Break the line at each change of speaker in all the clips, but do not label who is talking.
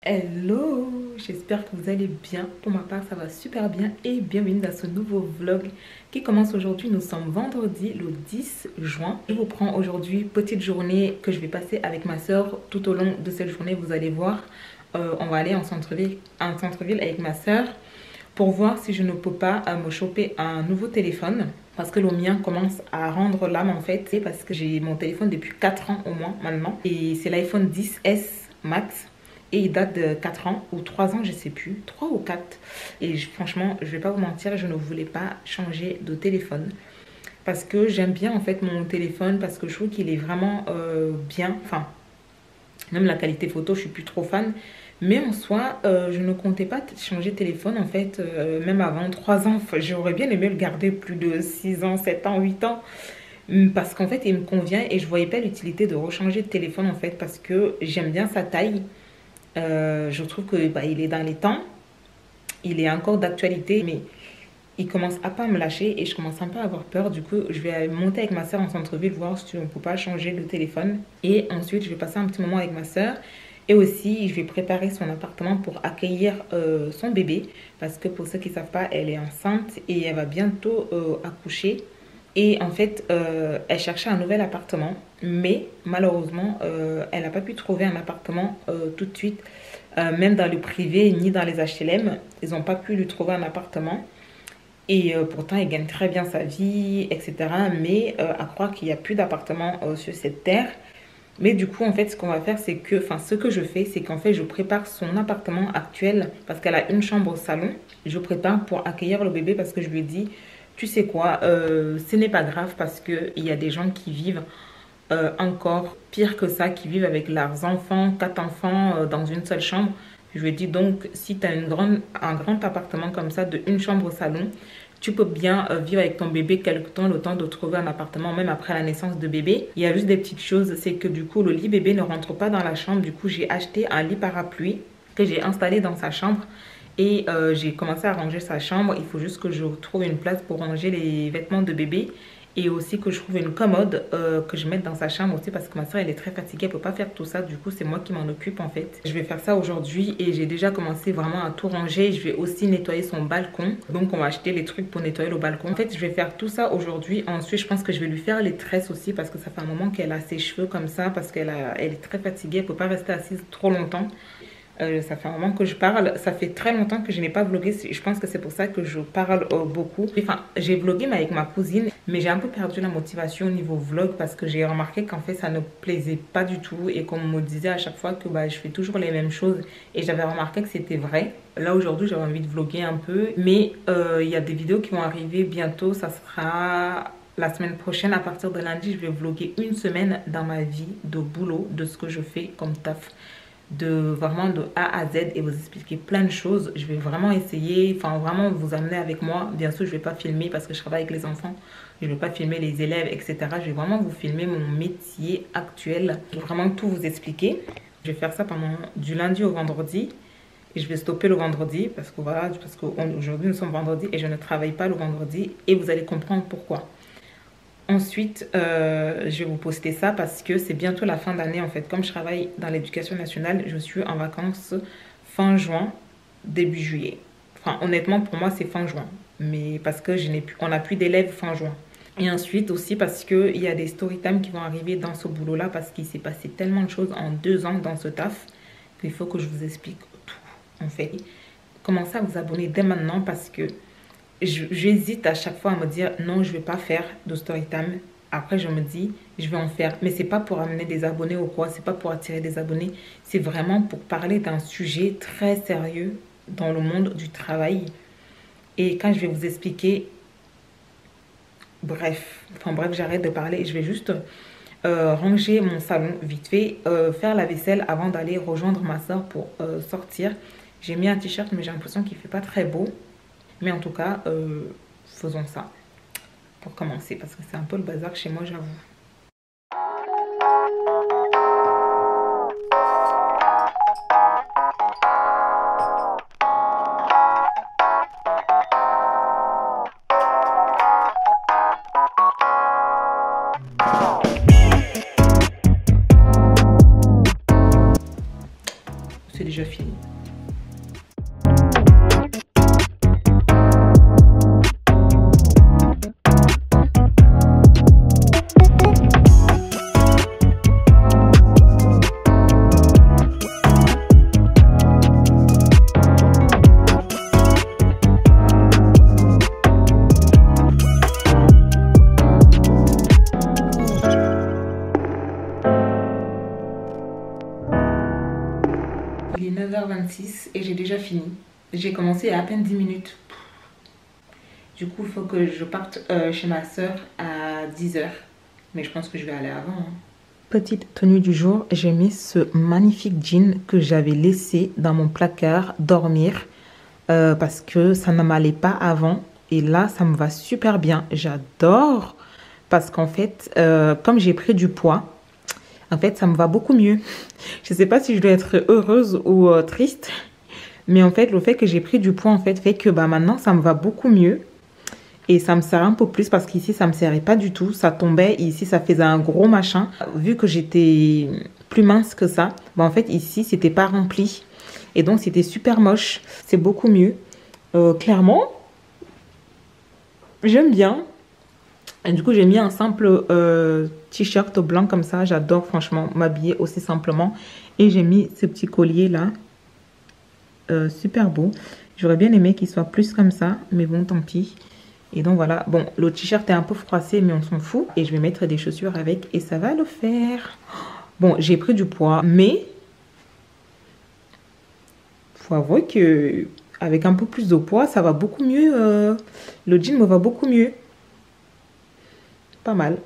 Hello, j'espère que vous allez bien. Pour ma part, ça va super bien et bienvenue dans ce nouveau vlog qui commence aujourd'hui. Nous sommes vendredi le 10 juin. Je vous prends aujourd'hui petite journée que je vais passer avec ma soeur. Tout au long de cette journée, vous allez voir, on va aller en centre-ville avec ma soeur pour voir si je ne peux pas me choper un nouveau téléphone. Parce que le mien commence à rendre l'âme en fait. C'est parce que j'ai mon téléphone depuis 4 ans au moins maintenant. Et c'est l'iPhone 10S Max. Et il date de 4 ans ou 3 ans, je sais plus, 3 ou 4. Et franchement, je vais pas vous mentir, je ne voulais pas changer de téléphone. Parce que j'aime bien en fait mon téléphone, parce que je trouve qu'il est vraiment bien. Enfin, même la qualité photo, je suis plus trop fan. Mais en soi, je ne comptais pas changer de téléphone en fait, même avant 3 ans. Enfin, j'aurais bien aimé le garder plus de 6 ans, 7 ans, 8 ans. Parce qu'en fait, il me convient et je voyais pas l'utilité de rechanger de téléphone en fait, parce que j'aime bien sa taille. Je trouve que il est dans les temps, il est encore d'actualité, mais il commence à pas me lâcher et je commence un peu à avoir peur. Du coup, je vais monter avec ma soeur en centre-ville voir si on peut pas changer de téléphone. Et ensuite, je vais passer un petit moment avec ma soeur. Et aussi, je vais préparer son appartement pour accueillir son bébé. Parce que pour ceux qui ne savent pas, elle est enceinte et elle va bientôt accoucher. Et en fait, elle cherchait un nouvel appartement. Mais malheureusement, elle n'a pas pu trouver un appartement tout de suite. Même dans le privé, ni dans les HLM. Ils n'ont pas pu lui trouver un appartement. Et pourtant, elle gagne très bien sa vie, etc. Mais à croire qu'il n'y a plus d'appartement sur cette terre. Mais du coup, en fait, ce qu'on va faire, c'est que, enfin, ce que je fais, c'est qu'en fait, je prépare son appartement actuel parce qu'elle a une chambre au salon. Je prépare pour accueillir le bébé parce que je lui dis, tu sais quoi, ce n'est pas grave parce qu'il y a des gens qui vivent encore pire que ça, qui vivent avec leurs enfants, 4 enfants dans une seule chambre. Je lui ai dit donc, si tu as un grand appartement comme ça, de une chambre au salon, tu peux bien vivre avec ton bébé quelque temps, le temps de trouver un appartement, même après la naissance de bébé. Il y a juste des petites choses, c'est que du coup, le lit bébé ne rentre pas dans la chambre. Du coup, j'ai acheté un lit parapluie que j'ai installé dans sa chambre. Et j'ai commencé à ranger sa chambre. Il faut juste que je trouve une place pour ranger les vêtements de bébé. Et aussi que je trouve une commode que je mette dans sa chambre aussi parce que ma soeur elle est très fatiguée, elle peut pas faire tout ça. Du coup c'est moi qui m'en occupe en fait. Je vais faire ça aujourd'hui et j'ai déjà commencé vraiment à tout ranger. Je vais aussi nettoyer son balcon. Donc on va acheter les trucs pour nettoyer le balcon. En fait je vais faire tout ça aujourd'hui. Ensuite je pense que je vais lui faire les tresses aussi parce que ça fait un moment qu'elle a ses cheveux comme ça parce qu'elle est très fatiguée. Elle peut pas rester assise trop longtemps. Ça fait un moment que je parle, ça fait très longtemps que je n'ai pas vlogué, je pense que c'est pour ça que je parle beaucoup. Enfin, j'ai vlogué mais avec ma cousine, mais j'ai un peu perdu la motivation au niveau vlog parce que j'ai remarqué qu'en fait ça ne plaisait pas du tout et qu'on me disait à chaque fois que je fais toujours les mêmes choses et j'avais remarqué que c'était vrai. Là aujourd'hui j'avais envie de vloguer un peu, mais il y a des vidéos qui vont arriver bientôt, ça sera... La semaine prochaine, à partir de lundi, je vais vlogger une semaine dans ma vie de boulot, de ce que je fais comme taf, vraiment de A à Z et vous expliquer plein de choses. Je vais vraiment essayer, enfin vraiment vous amener avec moi. Bien sûr, je ne vais pas filmer parce que je travaille avec les enfants. Je ne vais pas filmer les élèves, etc. Je vais vraiment vous filmer mon métier actuel. Je vais vraiment tout vous expliquer. Je vais faire ça du lundi au vendredi. Et je vais stopper le vendredi parce que voilà, parce qu'aujourd'hui nous sommes vendredi et je ne travaille pas le vendredi. Et vous allez comprendre pourquoi. Ensuite, je vais vous poster ça parce que c'est bientôt la fin d'année en fait. Comme je travaille dans l'éducation nationale, je suis en vacances fin juin, début juillet. Enfin, honnêtement, pour moi, c'est fin juin. Mais parce que on n'a plus d'élèves fin juin. Et ensuite aussi parce qu'il y a des story time qui vont arriver dans ce boulot-là parce qu'il s'est passé tellement de choses en 2 ans dans ce taf qu'il faut que je vous explique tout en fait. Commencez à vous abonner dès maintenant parce que j'hésite à chaque fois à me dire non, je ne vais pas faire de story time. Après, je me dis, je vais en faire. Mais c'est pas pour amener des abonnés ou quoi, c'est pas pour attirer des abonnés. C'est vraiment pour parler d'un sujet très sérieux dans le monde du travail. Et quand je vais vous expliquer, bref, j'arrête de parler. Je vais juste ranger mon salon vite fait, faire la vaisselle avant d'aller rejoindre ma soeur pour sortir. J'ai mis un t-shirt, mais j'ai l'impression qu'il ne fait pas très beau. Mais en tout cas, faisons ça pour commencer parce que c'est un peu le bazar chez moi, j'avoue. déjà fini. Il est 9h26 et j'ai déjà fini. J'ai commencé il y a à peine 10 minutes. Du coup, il faut que je parte chez ma soeur à 10h. Mais je pense que je vais aller avant. Hein. Petite tenue du jour, j'ai mis ce magnifique jean que j'avais laissé dans mon placard dormir. Parce que ça ne m'allait pas avant. Et là, ça me va super bien. J'adore. Parce qu'en fait, comme j'ai pris du poids, en fait, ça me va beaucoup mieux. Je ne sais pas si je dois être heureuse ou triste. Mais en fait, le fait que j'ai pris du poids, en fait que maintenant, ça me va beaucoup mieux. Et ça me sert un peu plus parce qu'ici, ça ne me serrait pas du tout. Ça tombait. Ici, ça faisait un gros machin. Vu que j'étais plus mince que ça, en fait, ici, c'était pas rempli. Et donc, c'était super moche. C'est beaucoup mieux. Clairement, j'aime bien. Et du coup, j'ai mis un simple t-shirt blanc comme ça. J'adore franchement m'habiller aussi simplement. Et j'ai mis ce petit collier là. Super beau. J'aurais bien aimé qu'il soit plus comme ça. Mais bon, tant pis. Et donc voilà. Bon, le t-shirt est un peu froissé, mais on s'en fout. Et je vais mettre des chaussures avec. Et ça va le faire. Bon, j'ai pris du poids. Mais faut avouer que avec un peu plus de poids, ça va beaucoup mieux. Le jean me va beaucoup mieux. Pas mal.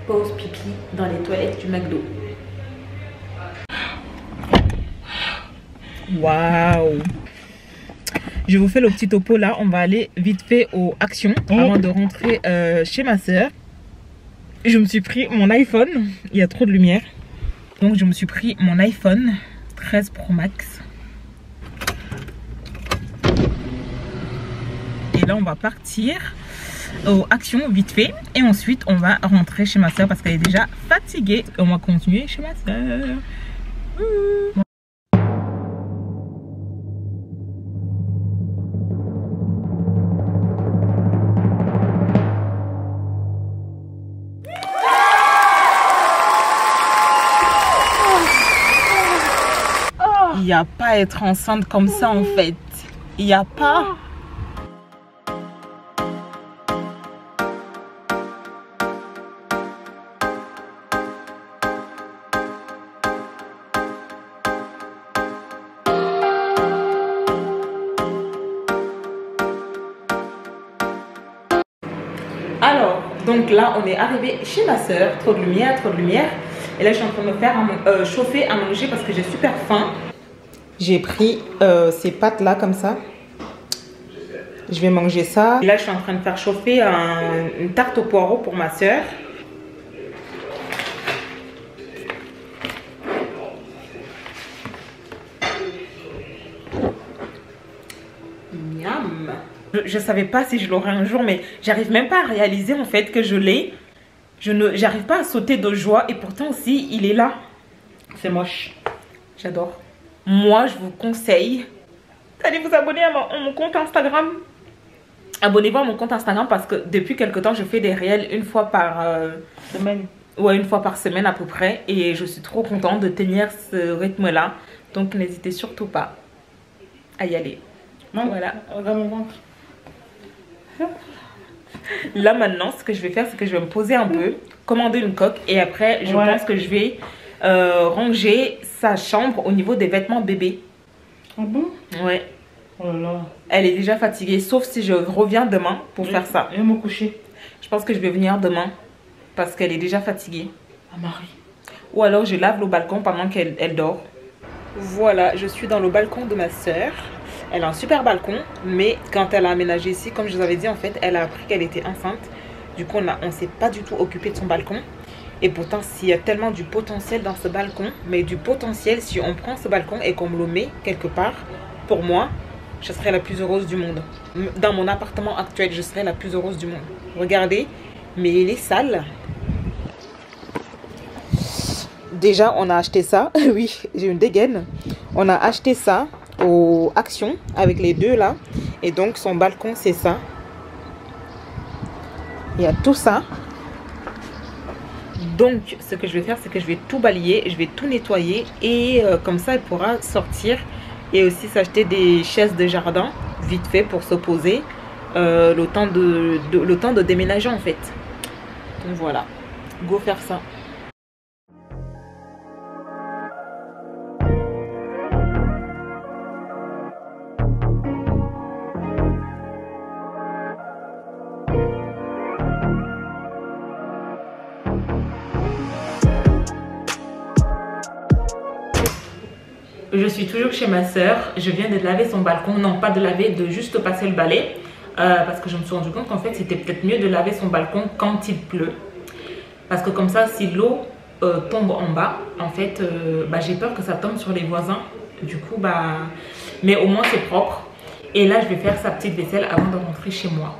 Pause pipi dans les toilettes du McDo. Waouh! Je vous fais le petit topo là. On va aller vite fait aux actions avant de rentrer chez ma soeur. Je me suis pris mon iPhone. Il y a trop de lumière. Donc je me suis pris mon iPhone 13 Pro Max. Et là on va partir aux actions vite fait. Et ensuite on va rentrer chez ma soeur parce qu'elle est déjà fatiguée. On va continuer chez ma soeur. Il n'y a pas à être enceinte comme ça en fait. Il n'y a pas. Alors, donc là on est arrivé chez ma soeur. Trop de lumière, trop de lumière. Et là je suis en train de me faire chauffer à manger parce que j'ai super faim. J'ai pris ces pâtes là comme ça. Je vais manger ça. Et là je suis en train de faire chauffer une tarte au poireau pour ma soeur. Je savais pas si je l'aurais un jour, mais j'arrive même pas à réaliser en fait que je l'ai. J'arrive pas à sauter de joie et pourtant aussi il est là. C'est moche. J'adore. Moi je vous conseille d'aller vous abonner à mon compte Instagram. Abonnez-vous à mon compte Instagram parce que depuis quelque temps je fais des réels une fois par semaine. Ouais, une fois par semaine à peu près. Et je suis trop contente de tenir ce rythme là. Donc n'hésitez surtout pas à y aller.
Non,
voilà.
Regarde mon ventre.
Là maintenant ce que je vais faire c'est que je vais me poser un peu, commander une coque et après je pense que je vais ranger sa chambre au niveau des vêtements bébé.
Ah bon?
Ouais.
Oh là là.
Elle est déjà fatiguée sauf si je reviens demain pour faire ça.
Je vais me coucher.
Je pense que je vais venir demain parce qu'elle est déjà fatiguée.
Ah Marie.
Ou alors je lave le balcon pendant qu'elle dort. Voilà, je suis dans le balcon de ma soeur. Elle a un super balcon, mais quand elle a aménagé ici, comme je vous avais dit, en fait, elle a appris qu'elle était enceinte. Du coup, on ne s'est pas du tout occupé de son balcon. Et pourtant, s'il y a tellement du potentiel dans ce balcon, mais du potentiel, si on prend ce balcon et qu'on me le met quelque part, pour moi, je serais la plus heureuse du monde. Dans mon appartement actuel, je serais la plus heureuse du monde. Regardez, mais il est sale. Déjà, on a acheté ça. Oui, j'ai une dégaine. On a acheté ça aux Actions avec les deux là. Et donc, son balcon, c'est ça. Il y a tout ça. Donc, ce que je vais faire, c'est que je vais tout balayer. Je vais tout nettoyer. Et comme ça, elle pourra sortir. Et aussi s'acheter des chaises de jardin, vite fait, pour se poser. Le temps de déménager, en fait. Donc, voilà. Go faire ça. Je suis toujours chez ma soeur. Je viens de laver son balcon. Non, pas de laver, de juste passer le balai. Parce que je me suis rendu compte qu'en fait, c'était peut-être mieux de laver son balcon quand il pleut. Parce que comme ça, si l'eau tombe en bas, en fait, j'ai peur que ça tombe sur les voisins. Du coup, mais au moins, c'est propre. Et là, je vais faire sa petite vaisselle avant de rentrer chez moi.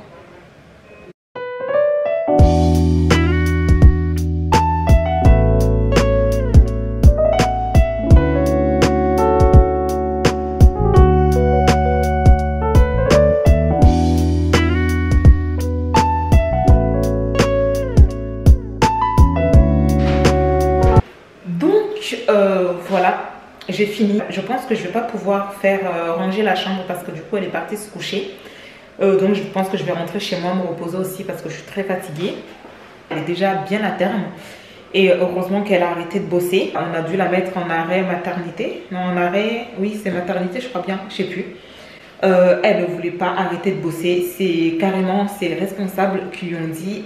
Voilà, j'ai fini. Je pense que je vais pas pouvoir faire ranger la chambre parce que du coup elle est partie se coucher. Donc je pense que je vais rentrer chez moi me reposer aussi parce que je suis très fatiguée. Elle est déjà bien à terme. Et heureusement qu'elle a arrêté de bosser. On a dû la mettre en arrêt maternité. Non, en arrêt, oui c'est maternité je crois bien, je sais plus. Elle ne voulait pas arrêter de bosser. C'est carrément ses responsables qui lui ont dit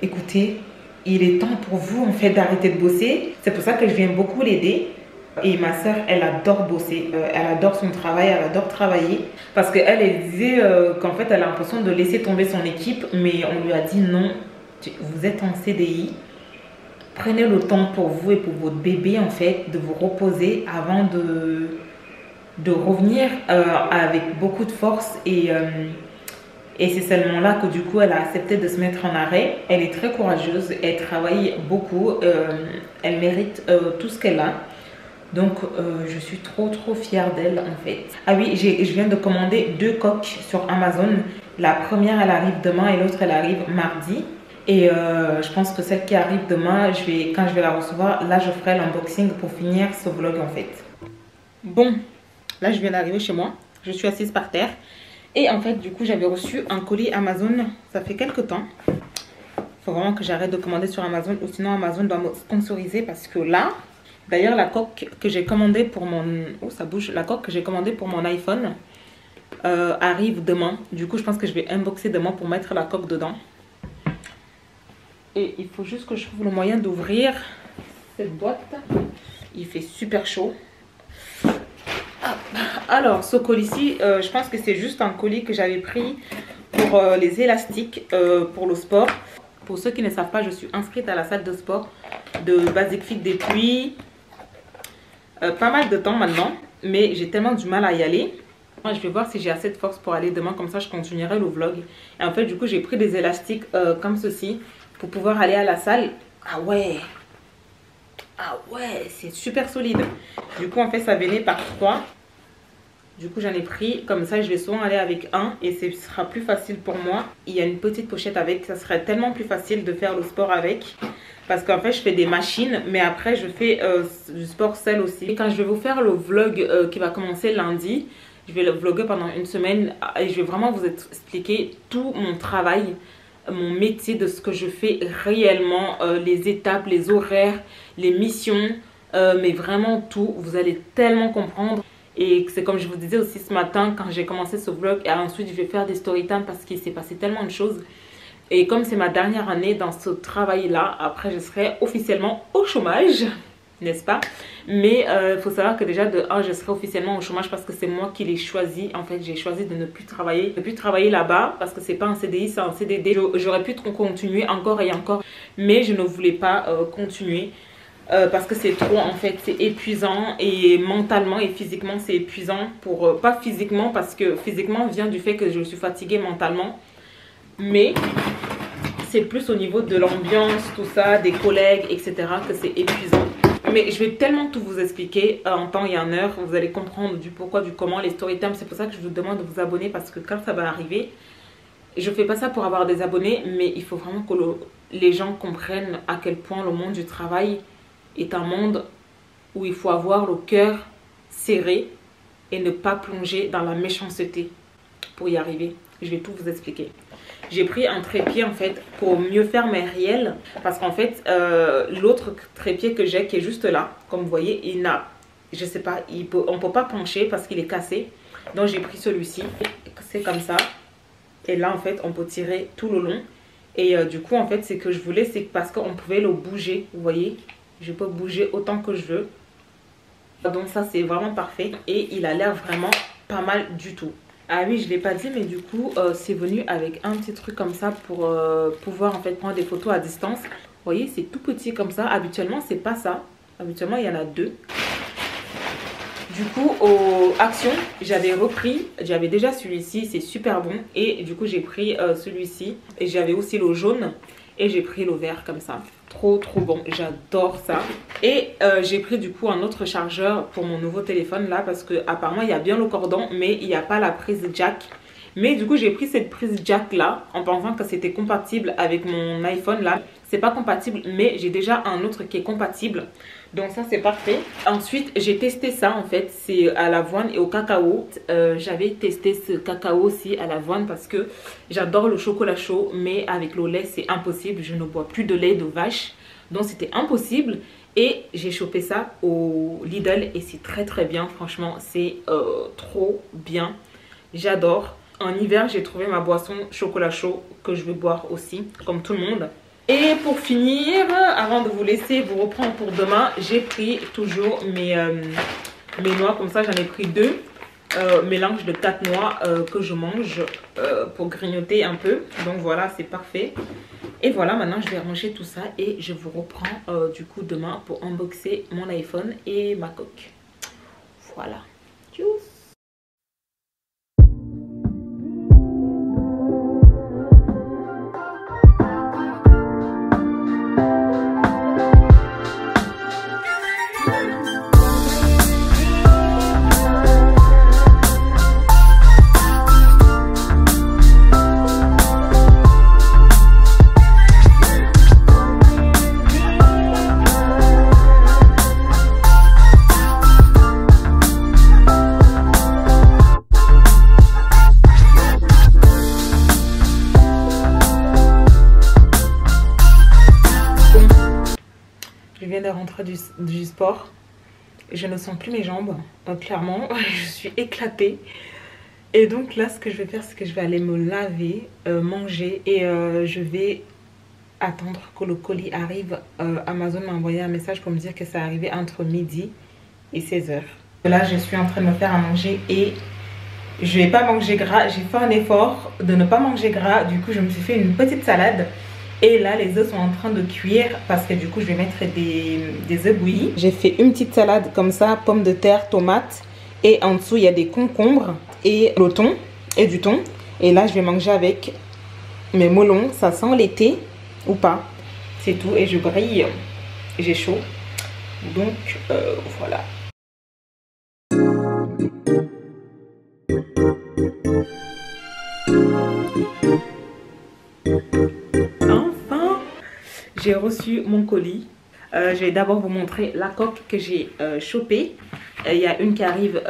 écoutez, il est temps pour vous en fait d'arrêter de bosser. C'est pour ça que je viens beaucoup l'aider. Et ma soeur, elle adore bosser. Elle adore son travail, elle adore travailler. Parce qu'elle, elle disait qu'en fait, elle a l'impression de laisser tomber son équipe. Mais on lui a dit non, vous êtes en CDI. Prenez le temps pour vous et pour votre bébé en fait de vous reposer avant de revenir avec beaucoup de force. Et c'est seulement là que du coup elle a accepté de se mettre en arrêt. Elle est très courageuse, elle travaille beaucoup, elle mérite tout ce qu'elle a. Donc je suis trop fière d'elle en fait. Ah oui, je viens de commander 2 coques sur Amazon. La première elle arrive demain et l'autre elle arrive mardi. Et je pense que celle qui arrive demain, quand je vais la recevoir, là je ferai l'unboxing pour finir ce vlog en fait. Bon, là je viens d'arriver chez moi, je suis assise par terre. Et en fait, du coup, j'avais reçu un colis Amazon, ça fait quelques temps. Il faut vraiment que j'arrête de commander sur Amazon ou sinon Amazon doit me sponsoriser parce que là, d'ailleurs, la coque que j'ai commandée pour mon... Oh, ça bouge. La coque que j'ai commandée pour mon iPhone arrive demain. Du coup, je pense que je vais unboxer demain pour mettre la coque dedans. Et il faut juste que je trouve le moyen d'ouvrir cette boîte. Il fait super chaud. Alors, ce colis-ci, je pense que c'est juste un colis que j'avais pris pour les élastiques pour le sport. Pour ceux qui ne savent pas, je suis inscrite à la salle de sport de Basic Fit depuis pas mal de temps maintenant. Mais j'ai tellement du mal à y aller Moi, je vais voir si j'ai assez de force pour aller demain, comme ça je continuerai le vlog. Et en fait, du coup, j'ai pris des élastiques comme ceci pour pouvoir aller à la salle. Ah ouais! Ah ouais, c'est super solide. Du coup, en fait, ça venait par 3. Du coup, j'en ai pris. Comme ça, je vais souvent aller avec un et ce sera plus facile pour moi. Il y a une petite pochette avec. Ça serait tellement plus facile de faire le sport avec. Parce qu'en fait, je fais des machines. Mais après, je fais du sport seul aussi. Et quand je vais vous faire le vlog qui va commencer lundi, je vais le vlogger pendant une semaine. Et je vais vraiment vous expliquer tout mon travail, mon métier, de ce que je fais réellement, les étapes, les horaires, les missions, mais vraiment tout. Vous allez tellement comprendre. Et c'est comme je vous disais aussi ce matin quand j'ai commencé ce vlog, et ensuite je vais faire des story time parce qu'il s'est passé tellement de choses. Et comme c'est ma dernière année dans ce travail là, après je serai officiellement au chômage, n'est-ce pas? Mais il faut savoir que déjà de 1 je serai officiellement au chômage parce que c'est moi qui l'ai choisi. En fait, j'ai choisi de ne plus travailler là-bas parce que c'est pas un CDI, c'est un CDD. J'aurais pu continuer encore et encore, mais je ne voulais pas continuer. Parce que c'est trop, en fait, c'est épuisant, et mentalement et physiquement c'est épuisant. Pas physiquement, parce que physiquement vient du fait que je suis fatiguée mentalement, mais c'est plus au niveau de l'ambiance, tout ça, des collègues, etc. que c'est épuisant. Mais je vais tellement tout vous expliquer en temps et en heure. Vous allez comprendre du pourquoi, du comment, les story time. C'est pour ça que je vous demande de vous abonner, parce que quand ça va arriver, je fais pas ça pour avoir des abonnés, mais il faut vraiment que les gens comprennent à quel point le monde du travail est un monde où il faut avoir le cœur serré et ne pas plonger dans la méchanceté pour y arriver. Je vais tout vous expliquer. J'ai pris un trépied en fait pour mieux faire mes riels, parce qu'en fait l'autre trépied que j'ai qui est juste là, comme vous voyez, il n'a, je sais pas, on peut pas pencher parce qu'il est cassé. Donc j'ai pris celui-ci, c'est comme ça, et là en fait on peut tirer tout le long. Et du coup en fait c'est que je voulais, c'est parce qu'on pouvait le bouger, vous voyez. Je peux bouger autant que je veux. Donc ça c'est vraiment parfait. Et il a l'air vraiment pas mal du tout. Ah oui, je ne l'ai pas dit, mais du coup c'est venu avec un petit truc comme ça pour pouvoir en fait prendre des photos à distance. Vous voyez, c'est tout petit comme ça. Habituellement c'est pas ça. Habituellement il y en a 2. Du coup aux actions, j'avais repris, j'avais déjà celui-ci, c'est super bon. Et du coup j'ai pris celui-ci. Et j'avais aussi le jaune. Et j'ai pris le vert comme ça. Trop bon, j'adore ça. Et j'ai pris du coup un autre chargeur pour mon nouveau téléphone là, parce que apparemment il y a bien le cordon, mais il n'y a pas la prise jack. Mais du coup j'ai pris cette prise jack là en pensant que c'était compatible avec mon iPhone là. C'est pas compatible, mais j'ai déjà un autre qui est compatible. Donc ça c'est parfait. Ensuite j'ai testé ça en fait, c'est à l'avoine et au cacao. J'avais testé ce cacao aussi à l'avoine parce que j'adore le chocolat chaud, mais avec le lait c'est impossible. Je ne bois plus de lait de vache, donc c'était impossible. Et j'ai chopé ça au Lidl et c'est très bien, franchement c'est trop bien. J'adore. En hiver j'ai trouvé ma boisson chocolat chaud que je vais boire aussi comme tout le monde. Et pour finir, avant de vous laisser vous reprendre pour demain, j'ai pris toujours mes noix. Comme ça j'en ai pris 2 mélange de 4 noix que je mange pour grignoter un peu. Donc voilà, c'est parfait. Et voilà, maintenant je vais ranger tout ça et je vous reprends du coup demain pour unboxer mon iPhone et ma coque. Voilà. Tchuss. De rentrer du sport, je ne sens plus mes jambes, donc clairement je suis éclatée. Et donc là ce que je vais faire, c'est que je vais aller me laver, manger, et je vais attendre que le colis arrive. Amazon m'a envoyé un message pour me dire que ça arrivait entre midi et 16h. Là je suis en train de me faire à manger et je vais pas manger gras. J'ai fait un effort de ne pas manger gras, du coup je me suis fait une petite salade. Et là les œufs sont en train de cuire parce que du coup je vais mettre des œufs bouillis. J'ai fait une petite salade comme ça, pommes de terre, tomates, et en dessous il y a des concombres. et le thon et du thon. Et là, je vais manger avec mes melons. Ça sent l'été ou pas? C'est tout. Et je brille. J'ai chaud. Donc, voilà. Enfin, j'ai reçu mon colis. Je vais d'abord vous montrer la coque que j'ai chopée. Il y a une qui arrive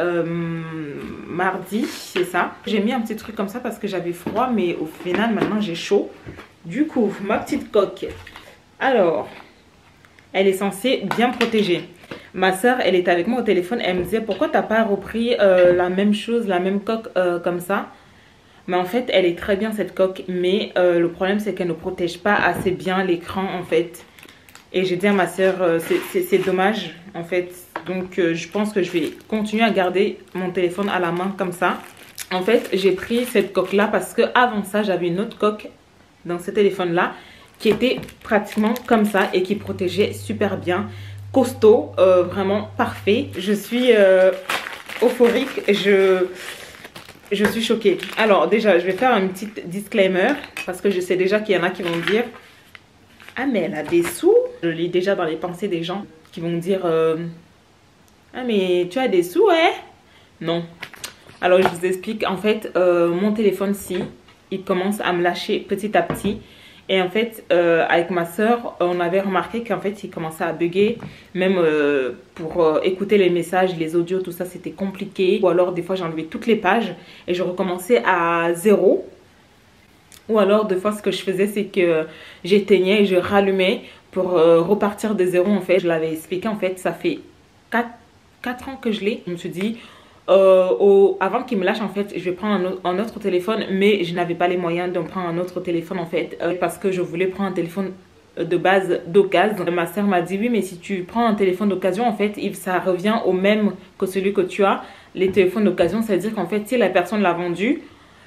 mardi, c'est ça. J'ai mis un petit truc comme ça parce que j'avais froid, mais au final, maintenant, j'ai chaud. Du coup, ma petite coque. Alors, elle est censée bien protéger. Ma soeur, elle était avec moi au téléphone. Elle me disait, pourquoi t'as pas repris la même chose, la même coque comme ça? Mais en fait, elle est très bien cette coque. Mais le problème, c'est qu'elle ne protège pas assez bien l'écran en fait. Et j'ai dit à ma soeur, c'est dommage en fait. Donc je pense que je vais continuer à garder mon téléphone à la main comme ça. En fait, j'ai pris cette coque là parce que avant ça, j'avais une autre coque dans ce téléphone là qui était pratiquement comme ça et qui protégeait super bien. Costaud, vraiment parfait. Je suis euphorique. Je suis choquée. Alors déjà, je vais faire un petit disclaimer parce que je sais déjà qu'il y en a qui vont me dire « Ah mais elle a des sous ?» Je lis déjà dans les pensées des gens qui vont me dire « Ah mais tu as des sous, hein ?» Non. Alors je vous explique. En fait, mon téléphone-ci, il commence à me lâcher petit à petit. Et en fait, avec ma soeur, on avait remarqué qu'en fait, il commençait à bugger. Même pour écouter les messages, les audios, tout ça, c'était compliqué. Ou alors, des fois, j'enlevais toutes les pages et je recommençais à zéro. Ou alors, des fois, ce que je faisais, c'est que j'éteignais et je rallumais pour repartir de zéro. En fait, je l'avais expliqué. En fait, ça fait 4 ans que je l'ai. Je me suis dit... avant qu'il me lâche en fait je vais prendre un autre téléphone, mais je n'avais pas les moyens de prendre un autre téléphone en fait parce que je voulais prendre un téléphone de base d'occasion. Ma soeur m'a dit oui mais si tu prends un téléphone d'occasion en fait ça revient au même que celui que tu as. Les téléphones d'occasion, ça veut dire qu'en fait si la personne l'a vendu,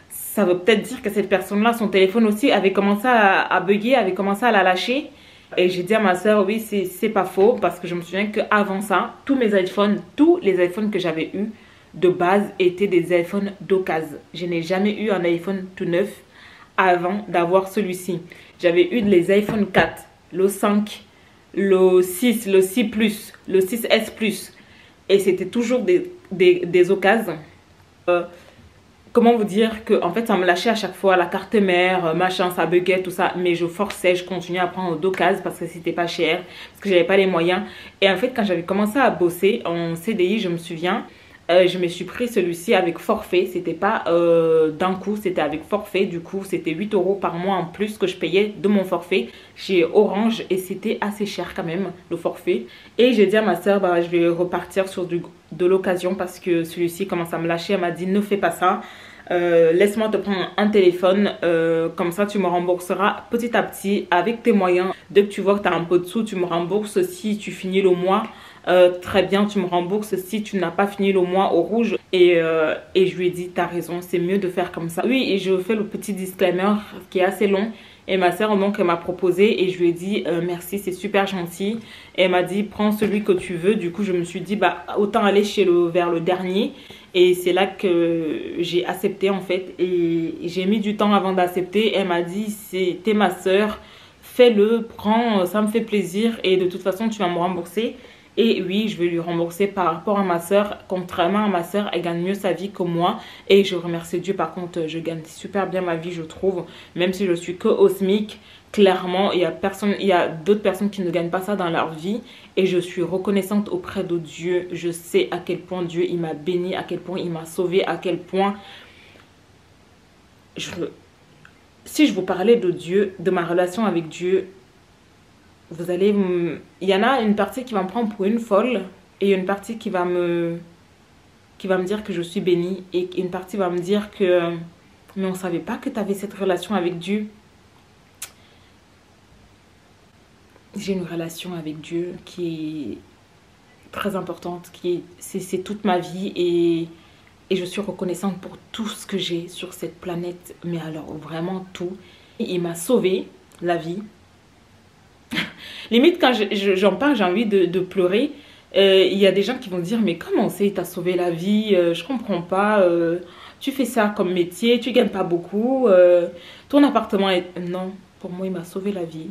ça veut peut-être dire que cette personne là, son téléphone aussi avait commencé à bugger, avait commencé à la lâcher. Et j'ai dit à ma soeur, oui, c'est pas faux, parce que je me souviens qu'avant ça, tous les iPhones que j'avais eu de base étaient des iPhones d'occasion. Je n'ai jamais eu un iPhone tout neuf avant d'avoir celui-ci. J'avais eu les iPhone 4, le 5, le 6, le 6 Plus, le 6S Plus. Et c'était toujours des occasions. Comment vous dire que en fait ça me lâchait à chaque fois, la carte mère, machin, ça buguait, tout ça. Mais je forçais, je continuais à prendre d'occasion parce que c'était pas cher, parce que j'avais pas les moyens. Et en fait quand j'avais commencé à bosser en CDI, je me souviens... je me suis pris celui-ci avec forfait. C'était pas d'un coup, c'était avec forfait. Du coup, c'était 8 € par mois en plus que je payais de mon forfait chez Orange. Et c'était assez cher quand même, le forfait. Et j'ai dit à ma soeur, bah, je vais repartir sur de l'occasion parce que celui-ci commence à me lâcher. Elle m'a dit, ne fais pas ça. Laisse-moi te prendre un téléphone. Comme ça, tu me rembourseras petit à petit avec tes moyens. Dès que tu vois que tu as un peu de sous, tu me rembourses si tu finis le mois. Très bien, tu me rembourses si tu n'as pas fini le mois au rouge. Et je lui ai dit, t'as raison, c'est mieux de faire comme ça. Oui, et je fais le petit disclaimer qui est assez long. Et ma soeur, donc, elle m'a proposé et je lui ai dit, merci, c'est super gentil. Et elle m'a dit, prends celui que tu veux. Du coup, je me suis dit, bah, autant aller vers le dernier. Et c'est là que j'ai accepté, en fait. Et j'ai mis du temps avant d'accepter. Elle m'a dit, t'es ma soeur, fais-le, prends, ça me fait plaisir. Et de toute façon, tu vas me rembourser. Et oui, je vais lui rembourser par rapport à ma soeur. Contrairement à ma soeur, elle gagne mieux sa vie que moi. Et je remercie Dieu. Par contre, je gagne super bien ma vie, je trouve. Même si je suis que au SMIC, clairement, il y a d'autres personnes qui ne gagnent pas ça dans leur vie. Et je suis reconnaissante auprès de Dieu. Je sais à quel point Dieu, il m'a béni, à quel point il m'a sauvée, à quel point... Si je vous parlais de Dieu, de ma relation avec Dieu... Vous allez... Il y en a une partie qui va me prendre pour une folle et une partie qui va me dire que je suis bénie et une partie va me dire que mais on ne savait pas que tu avais cette relation avec Dieu. J'ai une relation avec Dieu qui est très importante, c'est toute ma vie et je suis reconnaissante pour tout ce que j'ai sur cette planète, mais alors vraiment tout. Il m'a sauvé la vie. Limite quand j'en parle j'ai envie de pleurer. Il y a des gens qui vont dire mais comment c'est, il t'a sauvé la vie, je comprends pas, tu fais ça comme métier, tu gagnes pas beaucoup, ton appartement est... Non, pour moi, il m'a sauvé la vie.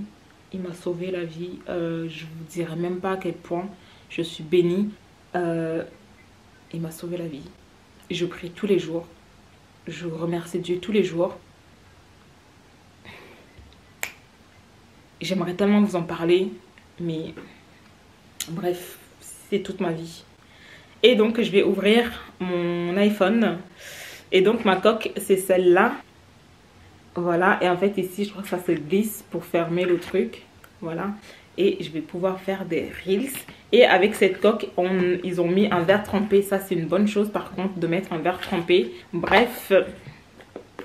Il m'a sauvé la vie. Je vous dirai même pas à quel point je suis bénie. Il m'a sauvé la vie. Je prie tous les jours. Je remercie Dieu tous les jours. J'aimerais tellement vous en parler, mais bref, c'est toute ma vie. Et donc, je vais ouvrir mon iPhone. Et donc, ma coque, c'est celle-là. Voilà. Et en fait, ici, je crois que ça se glisse pour fermer le truc. Voilà. Et je vais pouvoir faire des reels. Et avec cette coque, ils ont mis un verre trempé. Ça, c'est une bonne chose, par contre, de mettre un verre trempé. Bref,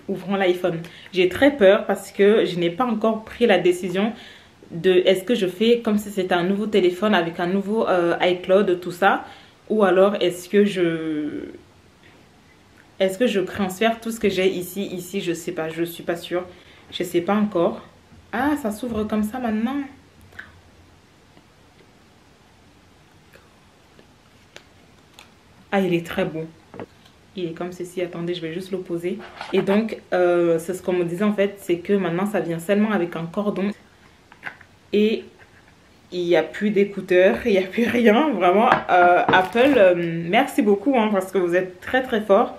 ouvrons l'iPhone. J'ai très peur parce que je n'ai pas encore pris la décision de est-ce que je fais comme si c'était un nouveau téléphone avec un nouveau iCloud, tout ça. Ou alors est-ce que je transfère tout ce que j'ai ici, je sais pas, je suis pas sûre. Je sais pas encore. Ah, ça s'ouvre comme ça maintenant. Ah, il est très beau. Il est comme ceci. Attendez, je vais juste le poser. Et donc, c'est ce qu'on me disait en fait, c'est que maintenant ça vient seulement avec un cordon. Et il n'y a plus d'écouteurs, il n'y a plus rien. Vraiment, Apple, merci beaucoup hein, parce que vous êtes très très fort.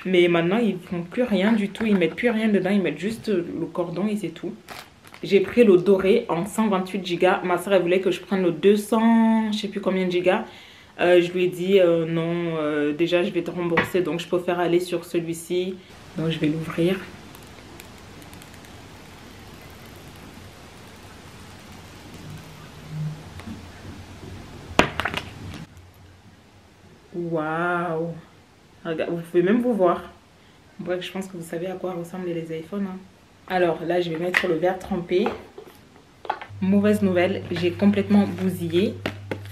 Mais maintenant, ils ne font plus rien du tout. Ils ne mettent plus rien dedans, ils mettent juste le cordon et c'est tout. J'ai pris le doré en 128 Go. Ma soeur, elle voulait que je prenne le 200, je ne sais plus combien de gigas. Je lui ai dit non, déjà je vais te rembourser, donc je préfère aller sur celui-ci. Donc je vais l'ouvrir. Waouh! Vous pouvez même vous voir. Bref, je pense que vous savez à quoi ressemblent les iPhones. Hein. Alors là, je vais mettre le verre trempé. Mauvaise nouvelle, j'ai complètement bousillé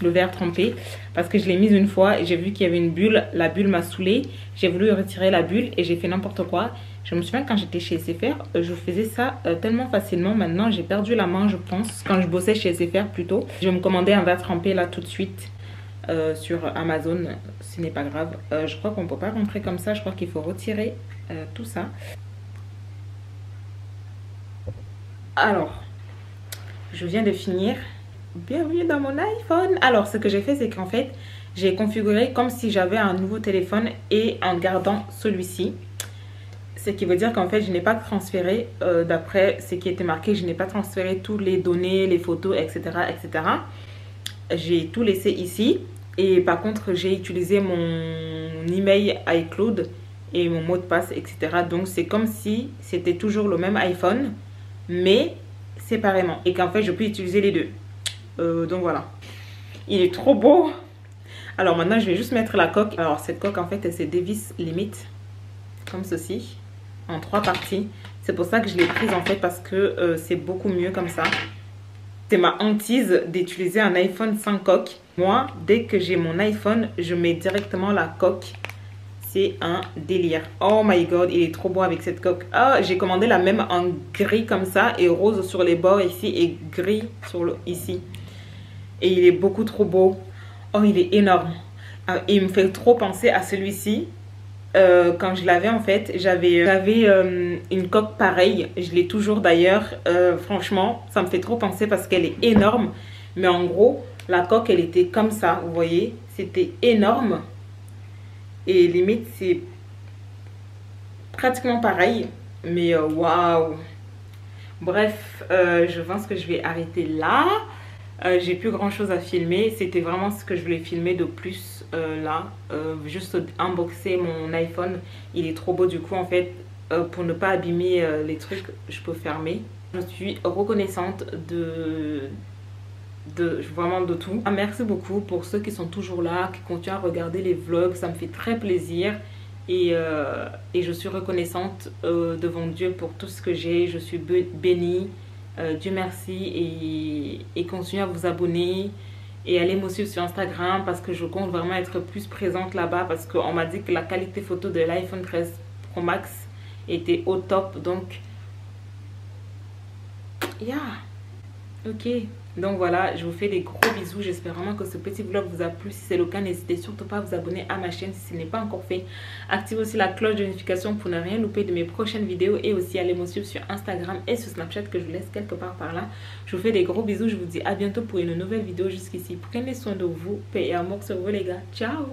le verre trempé parce que je l'ai mise une fois et j'ai vu qu'il y avait une bulle. La bulle m'a saoulée. J'ai voulu retirer la bulle et j'ai fait n'importe quoi. Je me souviens quand j'étais chez SFR, je faisais ça tellement facilement. Maintenant, j'ai perdu la main, je pense. Quand je bossais chez SFR plutôt. Je vais me commander un verre trempé là tout de suite. Sur Amazon, ce n'est pas grave. Je crois qu'on ne peut pas rentrer comme ça. Je crois qu'il faut retirer tout ça. Alors, je viens de finir. Bienvenue dans mon iPhone. Alors, ce que j'ai fait, c'est qu'en fait, j'ai configuré comme si j'avais un nouveau téléphone et en gardant celui-ci. Ce qui veut dire qu'en fait, je n'ai pas transféré, d'après ce qui était marqué, je n'ai pas transféré toutes les données, les photos, etc. etc. J'ai tout laissé ici. Et par contre, j'ai utilisé mon email iCloud et mon mot de passe, etc. Donc, c'est comme si c'était toujours le même iPhone, mais séparément. Et qu'en fait, je peux utiliser les deux. Donc, voilà. Il est trop beau. Alors, maintenant, je vais juste mettre la coque. Alors, cette coque, en fait, elle se dévisse limite. Comme ceci. En 3 parties. C'est pour ça que je l'ai prise, en fait, parce que c'est beaucoup mieux comme ça. C'est ma hantise d'utiliser un iPhone sans coque. Moi, dès que j'ai mon iPhone, je mets directement la coque. C'est un délire. Oh my god, il est trop beau avec cette coque. Ah, j'ai commandé la même en gris comme ça et rose sur les bords ici et gris sur le ici. Et il est beaucoup trop beau. Oh, il est énorme. Il me fait trop penser à celui-ci. Quand je l'avais en fait, j'avais une coque pareille. Je l'ai toujours d'ailleurs. Franchement, ça me fait trop penser parce qu'elle est énorme. Mais en gros, la coque, elle était comme ça. Vous voyez, c'était énorme. Et limite, c'est pratiquement pareil. Mais waouh! Bref, je pense que je vais arrêter là. J'ai plus grand chose à filmer. C'était vraiment ce que je voulais filmer de plus là. Juste unboxer mon iPhone. Il est trop beau du coup en fait. Pour ne pas abîmer les trucs, je peux fermer. Je suis reconnaissante vraiment de tout. Merci beaucoup pour ceux qui sont toujours là, qui continuent à regarder les vlogs. Ça me fait très plaisir. Et je suis reconnaissante devant Dieu pour tout ce que j'ai. Je suis bénie. Dieu merci et continuez à vous abonner et allez me suivre sur Instagram parce que je compte vraiment être plus présente là-bas parce qu'on m'a dit que la qualité photo de l'iPhone 13 Pro Max était au top. Donc, yeah, ok. Donc voilà, je vous fais des gros bisous. J'espère vraiment que ce petit vlog vous a plu. Si c'est le cas, n'hésitez surtout pas à vous abonner à ma chaîne si ce n'est pas encore fait. Activez aussi la cloche de notification pour ne rien louper de mes prochaines vidéos. Et aussi allez me suivre sur Instagram et sur Snapchat que je vous laisse quelque part par là. Je vous fais des gros bisous. Je vous dis à bientôt pour une nouvelle vidéo. Jusqu'ici, prenez soin de vous. Paix et amour sur vous les gars. Ciao!